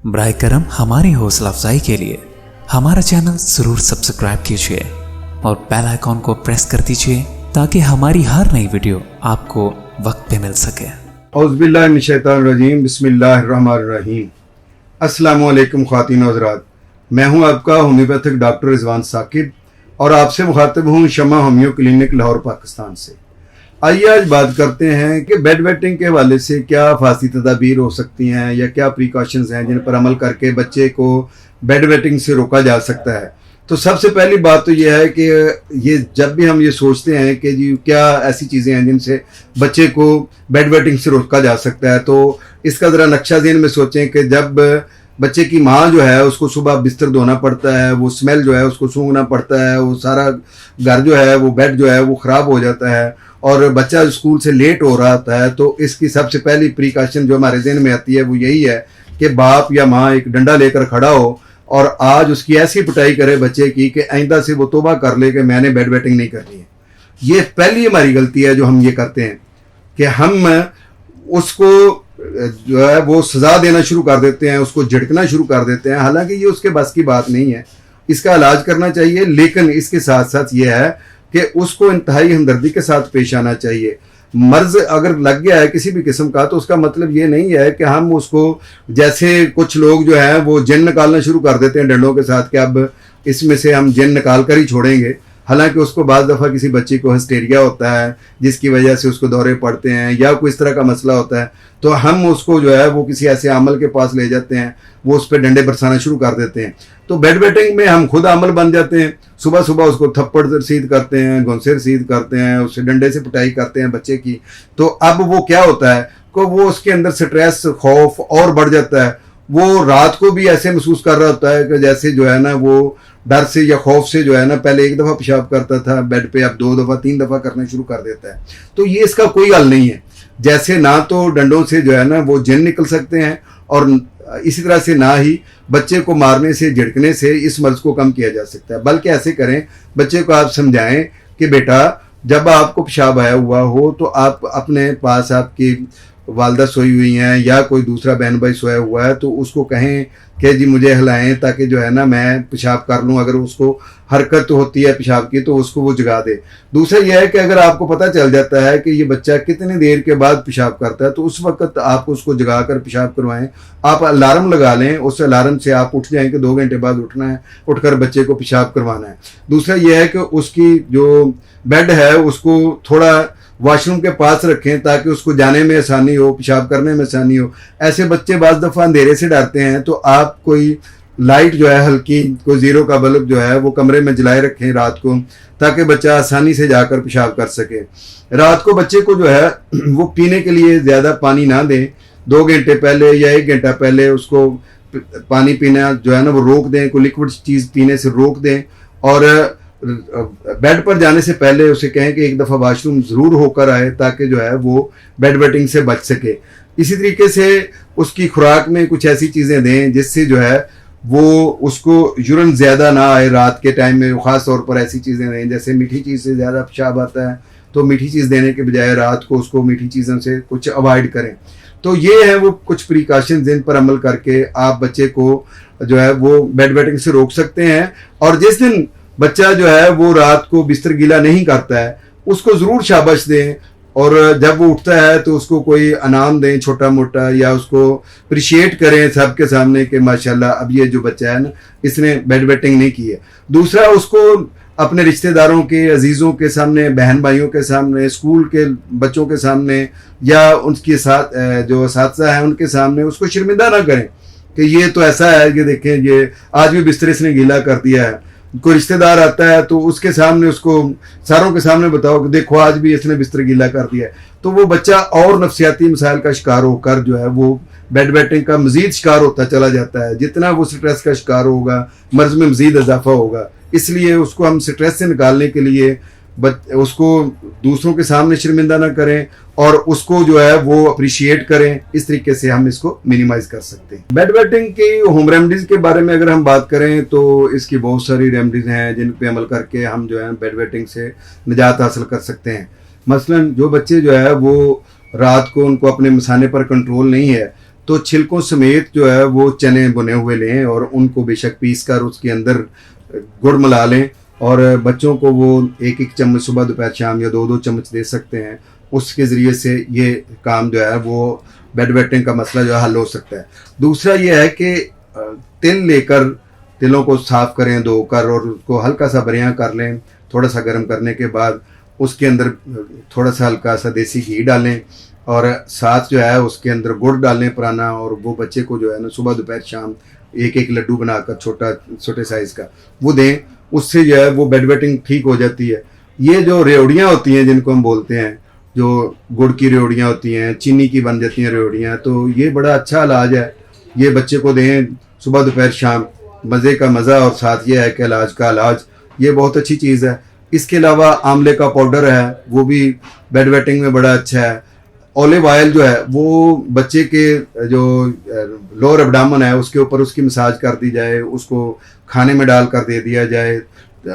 बराए करम हमारी हौसला अफजाई के लिए हमारा चैनल जरूर सब्सक्राइब कीजिए और बेल आइकॉन को प्रेस कर दीजिए ताकि हमारी हर नई वीडियो आपको वक्त पे मिल सके। औज़ुबिल्लाहि मिनश शैतानिर रजीम, बिस्मिल्लाहिर्रहमानिर रहीम। अस्सलाम वालेकुम ख़वातीन व हज़रात, मैं हूं आपका होम्योपैथिक डॉक्टर रिजवान साकिब और आपसे मुखातिब हूं शमा होम्यो क्लिनिक लाहौर पाकिस्तान से। आइए आज बात करते हैं कि बेड वेटिंग के हवाले से क्या फासी तदाबीर हो सकती हैं या क्या प्रिकॉशंस हैं जिन पर अमल करके बच्चे को बेड वेटिंग से रोका जा सकता है। तो सबसे पहली बात तो यह है कि ये जब भी हम ये सोचते हैं कि जी क्या ऐसी चीज़ें हैं जिनसे बच्चे को बेड वेटिंग से रोका जा सकता है, तो इसका ज़रा नक्शा ज़हन में सोचें कि जब बच्चे की माँ जो है उसको सुबह बिस्तर धोना पड़ता है, वो स्मेल जो है उसको सूंघना पड़ता है, वो सारा घर जो है वो बेड जो है वो ख़राब हो जाता है और बच्चा स्कूल से लेट हो रहा होता है, तो इसकी सबसे पहली प्रिकॉशन जो हमारे ज़हन में आती है वो यही है कि बाप या माँ एक डंडा लेकर खड़ा हो और आज उसकी ऐसी पिटाई करे बच्चे की कि आइंदा से वो तौबा कर ले कि मैंने बेड वेटिंग नहीं करनी है। ये पहली हमारी गलती है जो हम ये करते हैं कि हम उसको जो है वो सज़ा देना शुरू कर देते हैं, उसको झिड़कना शुरू कर देते हैं, हालांकि ये उसके बस की बात नहीं है। इसका इलाज करना चाहिए, लेकिन इसके साथ साथ ये है कि उसको इंतहाई हमदर्दी के साथ पेश आना चाहिए। मर्ज अगर लग गया है किसी भी किस्म का तो उसका मतलब ये नहीं है कि हम उसको, जैसे कुछ लोग जो है वो जिन निकालना शुरू कर देते हैं डंडों के साथ कि अब इसमें से हम जिन निकाल कर ही छोड़ेंगे। हालांकि उसको बाज़ दफ़ा किसी बच्चे को हिस्टेरिया होता है जिसकी वजह से उसको दौरे पड़ते हैं या कोई इस तरह का मसला होता है, तो हम उसको जो है वो किसी ऐसे अमल के पास ले जाते हैं, वो उस पर डंडे बरसाना शुरू कर देते हैं। तो बेड वेटिंग में हम खुद अमल बन जाते हैं, सुबह सुबह उसको थप्पड़ रसीद करते हैं, घुंसे रसीद करते हैं, उससे डंडे से पिटाई करते हैं बच्चे की। तो अब वो क्या होता है कि वो उसके अंदर स्ट्रेस खौफ और बढ़ जाता है। वो रात को भी ऐसे महसूस कर रहा होता है कि जैसे जो है ना वो डर से या खौफ से जो है ना पहले एक दफ़ा पेशाब करता था बेड पे, अब 2 दफ़ा 3 दफ़ा करना शुरू कर देता है। तो ये इसका कोई हल नहीं है। जैसे ना तो डंडों से जो है ना वो जिन निकल सकते हैं और इसी तरह से ना ही बच्चे को मारने से झिड़कने से इस मर्ज को कम किया जा सकता है। बल्कि ऐसे करें, बच्चे को आप समझाएं कि बेटा जब आपको पेशाब आया हुआ हो तो आप अपने पास आपकी वालदा सोई हुई हैं या कोई दूसरा बहन भाई सोया हुआ है तो उसको कहें कि जी मुझे हिलाएं ताकि जो है ना मैं पेशाब कर लूँ। अगर उसको हरकत होती है पेशाब की तो उसको वो जगा दे। दूसरा यह है कि अगर आपको पता चल जाता है कि ये बच्चा कितनी देर के बाद पेशाब करता है तो उस वक्त आप उसको जगा कर पेशाब करवाएं। आप अलार्म लगा लें, उस अलार्म से आप उठ जाएं कि 2 घंटे बाद उठना है, उठकर बच्चे को पेशाब करवाना है। दूसरा यह है कि उसकी जो बेड है उसको थोड़ा वॉशरूम के पास रखें ताकि उसको जाने में आसानी हो, पेशाब करने में आसानी हो। ऐसे बच्चे बाज़ दफ़ा अंधेरे से डरते हैं तो आप कोई लाइट जो है हल्की, कोई 0 का बल्ब जो है वो कमरे में जलाए रखें रात को, ताकि बच्चा आसानी से जाकर पेशाब कर सके। रात को बच्चे को जो है वो पीने के लिए ज़्यादा पानी ना दें। 2 घंटे पहले या 1 घंटा पहले उसको पानी पीना जो है ना वो रोक दें, कोई लिक्विड चीज़ पीने से रोक दें और बेड पर जाने से पहले उसे कहें कि एक दफ़ा वॉशरूम ज़रूर होकर आए ताकि जो है वो बेड वेटिंग से बच सके। इसी तरीके से उसकी खुराक में कुछ ऐसी चीज़ें दें जिससे जो है वो उसको यूरिन ज़्यादा ना आए रात के टाइम में। ख़ास तौर पर ऐसी चीज़ें दें, जैसे मीठी चीज़ से ज़्यादा पेशाब आता है तो मीठी चीज़ देने के बजाय रात को उसको मीठी चीज़ों से कुछ अवॉइड करें। तो ये है वो कुछ प्रिकॉशन जिन पर अमल करके आप बच्चे को जो है वो बेड वेटिंग से रोक सकते हैं। और जिस दिन बच्चा जो है वो रात को बिस्तर गीला नहीं करता है उसको ज़रूर शाबाश दें और जब वो उठता है तो उसको कोई इनाम दें छोटा मोटा, या उसको अप्रिशिएट करें सबके सामने कि माशाल्लाह अब ये जो बच्चा है ना इसने बेड वेटिंग नहीं की है। दूसरा, उसको अपने रिश्तेदारों के, अजीज़ों के सामने, बहन भाइयों के सामने, स्कूल के बच्चों के सामने या उनके साथ जो असातिज़ा हैं उनके सामने उसको शर्मिंदा ना करें कि ये तो ऐसा है कि देखें ये आज भी बिस्तर इसने गीला कर दिया है। कोई रिश्तेदार आता है तो उसके सामने उसको सारों के सामने बताओ कि देखो आज भी इसने बिस्तर गीला कर दिया है, तो वो बच्चा और नफ्सियाती मसाइल का शिकार होकर जो है वो बेड वेटिंग का मजीद शिकार होता चला जाता है। जितना वो स्ट्रेस का शिकार होगा मर्ज में मजीद इजाफा होगा। इसलिए उसको हम स्ट्रेस से निकालने के लिए उसको दूसरों के सामने शर्मिंदा ना करें और उसको जो है वो अप्रिशिएट करें। इस तरीके से हम इसको मिनिमाइज कर सकते हैं। बेड वेटिंग की होम रेमडीज के बारे में अगर हम बात करें तो इसकी बहुत सारी रेमडीज हैं जिन पे अमल करके हम जो है बेड वेटिंग से निजात हासिल कर सकते हैं। मसलन जो बच्चे जो है वो रात को उनको अपने मसाने पर कंट्रोल नहीं है तो छिलकों समेत जो है वो चने बुने हुए लें और उनको बेशक पीस कर उसके अंदर गुड़ मिला लें और बच्चों को वो एक एक चम्मच सुबह दोपहर शाम या दो दो चम्मच दे सकते हैं। उसके ज़रिए से ये काम जो है वो बेड वेटिंग का मसला जो है हल हो सकता है। दूसरा ये है कि तिल लेकर तिलों को साफ़ करें धोकर और उसको हल्का सा बरियां कर लें। थोड़ा सा गर्म करने के बाद उसके अंदर थोड़ा सा हल्का सा देसी घी डालें और साथ जो है उसके अंदर गुड़ डालें पुराना, और वो बच्चे को जो है ना सुबह दोपहर शाम एक एक लड्डू बनाकर छोटे साइज़ का वो दें। उससे जो है वो बेड वेटिंग ठीक हो जाती है। ये जो रेवड़ियाँ होती हैं जिनको हम बोलते हैं, जो गुड़ की रेवड़ियाँ होती हैं, चीनी की बन जाती हैं रेवड़ियाँ, तो ये बड़ा अच्छा इलाज है। ये बच्चे को दें सुबह दोपहर शाम, मज़े का मज़ा और साथ ये है कि इलाज का इलाज, ये बहुत अच्छी चीज़ है। इसके अलावा आंवले का पाउडर है, वो भी बेड वेटिंग में बड़ा अच्छा है। ऑलिव ऑयल जो है वो बच्चे के जो लोअर एब्डामन है उसके ऊपर उसकी मसाज कर दी जाए, उसको खाने में डाल कर दे दिया जाए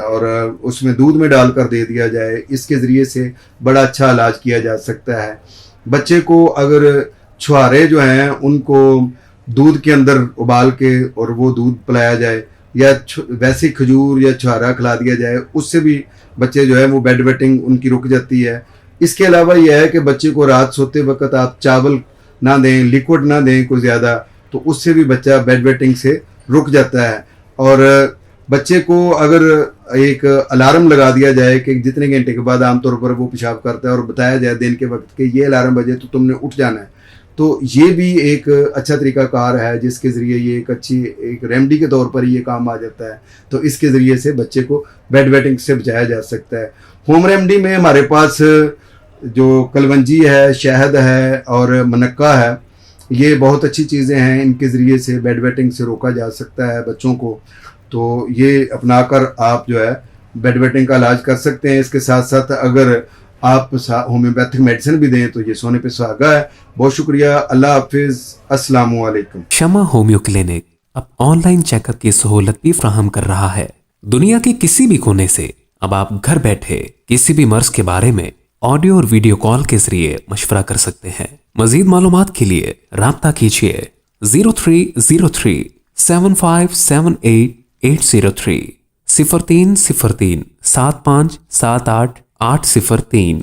और उसमें दूध में डाल कर दे दिया जाए। इसके ज़रिए से बड़ा अच्छा इलाज किया जा सकता है। बच्चे को अगर छुहारे जो हैं उनको दूध के अंदर उबाल के और वो दूध पिलाया जाए या वैसे खजूर या छुहारा खिला दिया जाए, उससे भी बच्चे जो है वो बेड वेटिंग उनकी रुक जाती है। इसके अलावा यह है कि बच्चे को रात सोते वक्त आप चावल ना दें, लिक्विड ना दें कोई ज़्यादा, तो उससे भी बच्चा बेड वेटिंग से रुक जाता है। और बच्चे को अगर एक अलार्म लगा दिया जाए कि जितने घंटे के बाद आमतौर पर वो पेशाब करता है और बताया जाए दिन के वक्त कि ये अलार्म बजे तो तुमने उठ जाना है, तो ये भी एक अच्छा तरीका कार है जिसके ज़रिए ये एक अच्छी एक रेमेडी के तौर पर ये काम आ जाता है। तो इसके ज़रिए से बच्चे को बेड वेटिंग से बचाया जा सकता है। होम रेमेडी में हमारे पास जो कलवंजी है, शहद है और मनक्का है, ये बहुत अच्छी चीज़ें हैं। इनके ज़रिए से बेड वेटिंग से रोका जा सकता है बच्चों को। तो ये अपनाकर आप जो है बेड वेटिंग का इलाज कर सकते हैं। इसके साथ साथ अगर आप होम्योपैथिक मेडिसिन भी दें तो ये सोने पे सुहागा है। बहुत शुक्रिया। अल्लाह हाफिज़। अस्सलाम वालेकुम। शमा होम्यो क्लिनिक अब ऑनलाइन चेकअप की सहूलत भी फ्राहम कर रहा है। दुनिया के किसी भी कोने से अब आप घर बैठे किसी भी मर्ज के बारे में ऑडियो और वीडियो कॉल के जरिए मशवरा कर सकते हैं। मजीद मालूमात के लिए राब्ता कीजिए 0303 7578 803 0303 7578 803।